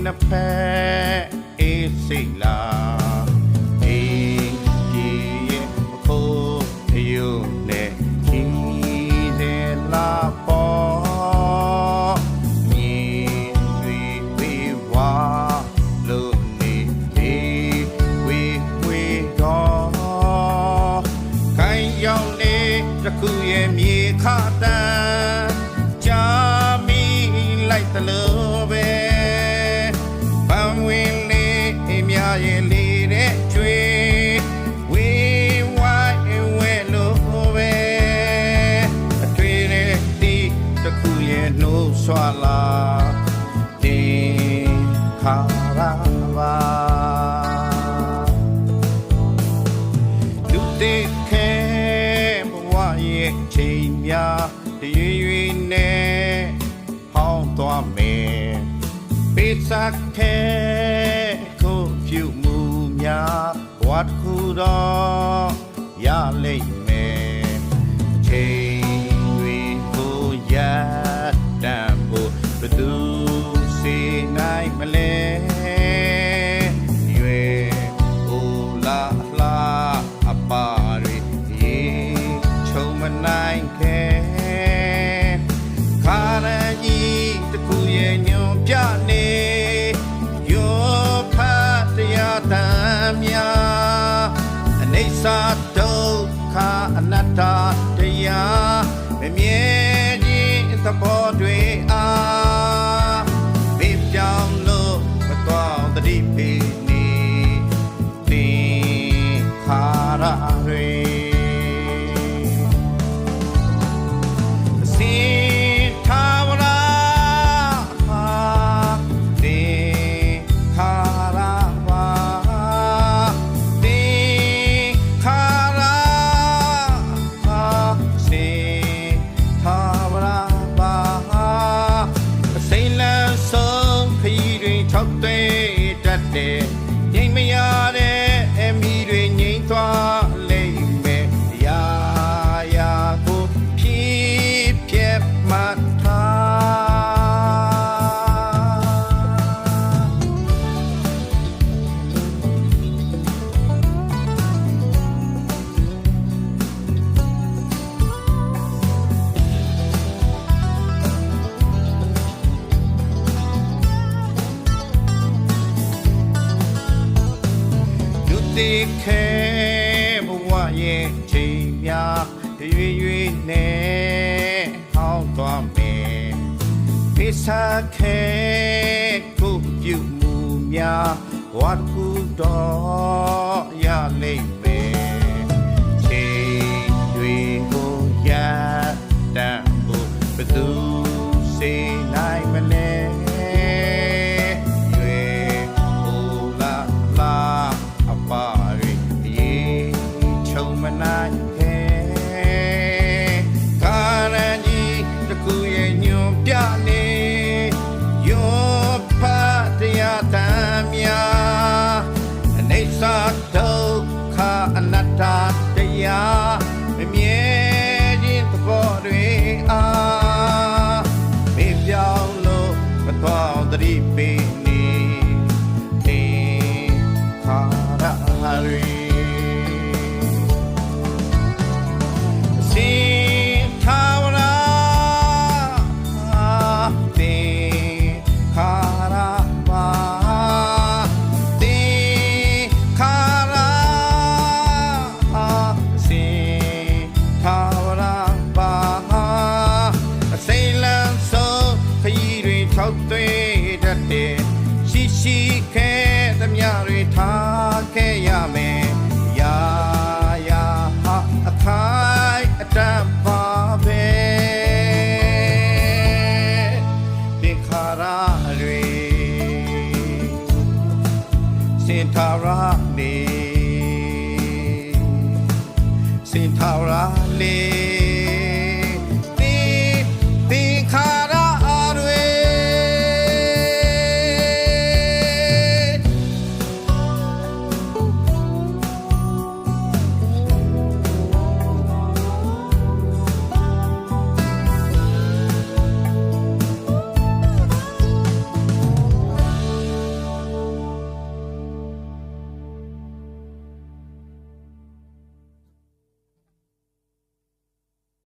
na pe e sila e ki ko you ne ki de la po mi we wa lo ni e we go kai yong ne ta ku ye mi kha ta ja mi lai ta lo be ban win le e mya ye le de chwe we wai we lo be a twe de ti ta ku ye no swa la din kha ra ba du de ke bwa ye chain mya de yui ne hong twa meပိစခဲကိုဖြူမှုများဝတ်ခုတော့ရလိမ့်မယ်ချိန်တွေကိုရတန်ဖို့ဘယ်သူစေနိုင်မလဲရွယ်ဦးလာလာအပါရီရေချုံမနိုင်ခဲ့ခါရကြီးတခုရဲ့ညွန်ပြနေတမ်းများအနေစာဒုက္ခအနတ္တတရားမမြဲခြင်းသဘောတွေအားပြပြောင်းလို့မတော်တတိပိနေသင်ခါရတွေငြိမ်မရတဲ့အမီတွေငြိမ်သွားလိမ့်မယ်ရာရာကိုဖြည့်ပြတ်မှတိခဲဘဝရဲ့ချိန်များရွေရွေနဲ့ဟောင်းသွားမယ်ပိစခဲကိုပြုမှုများဝတ်ကူတော့ရလိမ့်မယ်ချိန်တွေကိုရတန်ဖို့ဘယ်သူစေနိုင်မလဲပါရီရေချုံမနိုင်ခဲ့ကာရန်ကြီးတကူရဲ့ညွန်ပြနေယောဖတ်တရားတမ်းများအနေစာဒုက္ခအနတ္တတရားမမြဲခြင်းသဘောတွေအားမေ့ပြောင်းလို့မတော်တတိပိနေsin tawra te khara ba te khara sin tawra ba say lan so ခရီးတွေထောက်သွင်းတတ်တဲ့ရှိရှိခဲသမျှတွေထားခဲ့ရမယ်ရာရာဟာအခိုင်အတတ်ပါပဲဒီခါရာတွေစင်ထာရာနေစင်ထာရာလေး